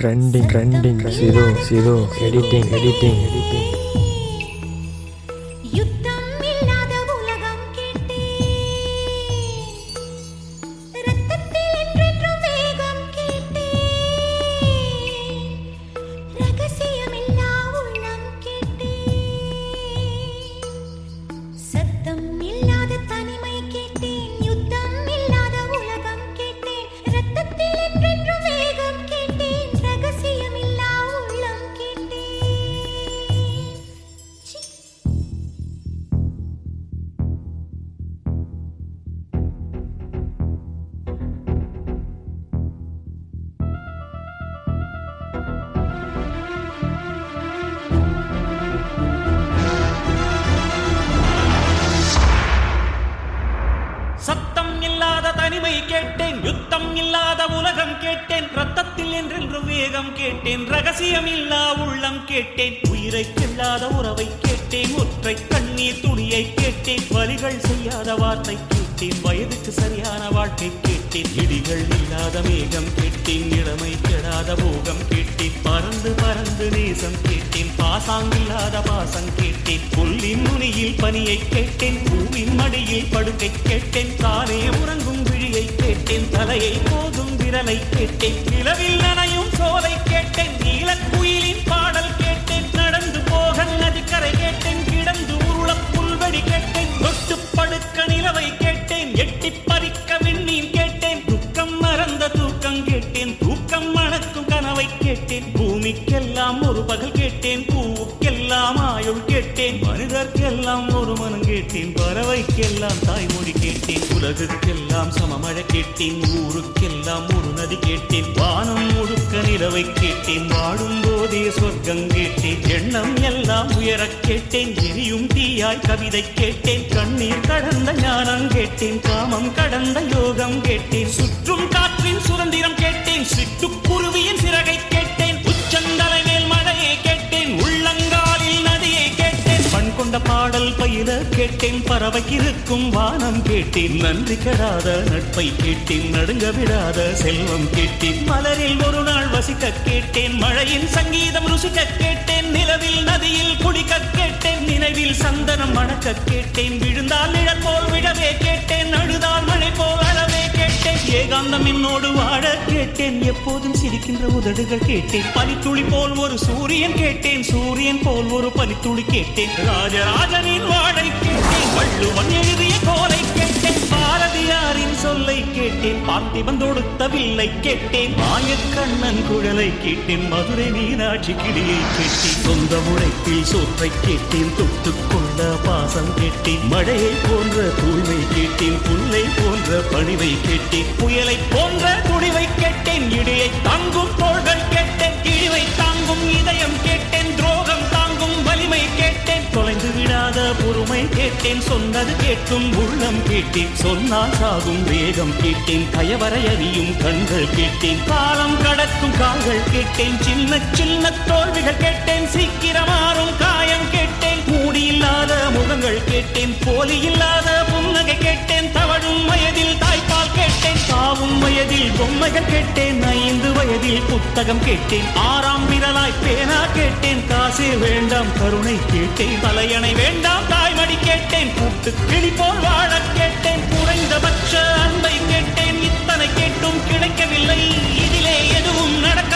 trending, zero, editing. சத்தம் இல்லாத தனிமை கேட்டேன், யுத்தம் இல்லாத உலகம் கேட்டேன், ரத்தத்தில் என்றென்று வேகம் கேட்டேன், ரகசியம் இல்லா உள்ளம் கேட்டேன், உயிரை கில்லாத உறவை கேட்டேன், ஒற்றை கண்ணீர் துணியை கேட்டேன், வலிகள் செய்யாத வார்த்தை கேட்டேன், வயதுக்கு சரியான வாழ்க்கை கேட்டேன், இடிகள் இல்லாத மேகம் கேட்டேன், இளமை கெடாத போகம் கேட்டேன், பறந்து பறந்து நேசம் கேட்டேன், பாசாங்கில்லாத பாசம் கேட்டேன், புல்லின் நுனியில் பனியை கேட்டேன், பூவின் மடியில் படுக்கை கேட்டேன், தானே உறங்கும் விழியை கேட்டேன், தலையை போதும் விரலை கேட்டேன், நிலவில் நனையும் சோலை கேட்டேன், நீலக்குயிலின் பாடல் கேட்டேன், நடந்து போக நதிக்கரை கேட்டேன், கிடந்து உருள புல்வெடி கேட்டேன், தொட்டு படுக்க நிலவை கேட்டேன், எட்டி பறிக்க விண்ணீன் கேட்டேன், துக்கம் மறந்த தூக்கம் கேட்டேன், தூக்கம் மணக்கும் கனவை கேட்டேன், பூமிக்கெல்லாம் ஒரு பகல் கேட்டேன், பூவுக்கெல்லாம் ஆயுள் கேட்டேன், மனிதர்க்கெல்லாம் ஒரு மனம் கேட்டேன், பறவைக்கெல்லாம் தாய்மொழி கேட்டேன், உலகுக்கெல்லாம் சமமழை கேட்டேன், ஊருக்கெல்லாம் ஒரு நதி கேட்டேன், வானம் முழுக்க நிலவை கேட்டேன், வாழும் போதே சொர்க்கம் கேட்டேன், எண்ணம் எல்லாம் உயரக் கேட்டேன், எரியும் தீயாய் கவிதை கேட்டேன், கண்ணீர் கடந்த ஞானம் கேட்டேன், காமம் கடந்த யோகம் கேட்டேன், சுற்றும் காற்றின் சுதந்திரம் கேட்டேன், சிட்டுக்குருவியின் சிறகை கேட்டேன், உச்சந்தலை மேல் மழையை கேட்டேன், உள்ளங்காலில் நதியை கேட்டேன், பண் கொண்ட பாடல் பயில கேட்டேன், பறவைக்கிருக்கும் வானம் கேட்டேன், நன்றி கெடாத நட்பை கேட்டேன், நடுங்க விடாத செல்வம் கேட்டேன், மலரில் ஒரு நாள் வசிக்க கேட்டேன், மழையின் சங்கீதம் ருசிக்க கேட்டேன், நிலவில் நதியில் குடிக்க கேட்டேன், நினைவில் சந்தனம் மணக்க கேட்டேன், விழுந்தால் நிழல் போல் விழவே கேட்டேன், அழுதால் மழை போல் அழவே கேட்டேன், ஏகாந்தம் என்னோடு வாழ கேட்டேன், எப்போதும் சிரிக்கின்ற உதடுகள் கேட்டேன், பனித்துளி போல் ஒரு சூரியன் கேட்டேன், சூரியன் போல் ஒரு பனித்துளி கேட்டேன், ராஜராஜனின் வாழை கேட்டேன், வள்ளுவன் எழுதிய கோலை கேட்டேன், பாரதியாரின் சொல்லை கேட்டேன், பார்த்திபன் தொடுத்த வில்லை கேட்டேன், மாயக்கண்ணன் குழலை கேட்டேன், மதுரை மீனாட்சி கிளியை கேட்டேன், சொந்த உழைப்பில் சோற்றை கேட்டேன், தொட்டுக்கொண்ட பாசம் கேட்டேன், மழையை போன்ற தூய்மை கேட்டேன், புல்லை போன்ற பணிவை கேட்டேன், புயலை போன்ற துணிவை கேட்டேன், இடியை தாங்கும் தோள்கள் கேட்டேன், இழிவை தாங்கும் இதயம் கேட்டேன், துரோகம் தாங்கும் வலிமை கேட்டேன், தொலைந்து விடாத பொறுமை கேட்டேன், சொன்னது கேட்கும் உள்ளம் கேட்டேன், சொன்னால் சாகும் வேகம் கேட்டேன், கயவரை அறியும் கண்கள் கேட்டேன், காலம் கடக்கும் கால்கள் கேட்டேன், சின்ன சின்ன தோல்விகள் கேட்டேன், சீக்கிரமாறும் காயம் கேட்டேன், மூடியில்லாத முகங்கள் கேட்டேன், போலி இல்லாத புன்னகை கேட்டேன், தவழும் வயதில் தாய்ப்பால் கேட்டேன், சாவும் வயதில் பொம்மைகள் கேட்டேன், 5 வயதில் புத்தகம் கேட்டேன், 6ஆம் விரலாய் பேனா கேட்டேன், காசே வேண்டாம் கருணை கேட்டேன், தலையணை வேண்டாம் தாய்மடி கேட்டேன், கூட்டு கிளி போல் வாழ கேட்டேன், குறைந்தபட்ச அன்பை கேட்டேன், இத்தனை கேட்டும் கிடைக்கவில்லை, இதிலே எதுவும் நடக்க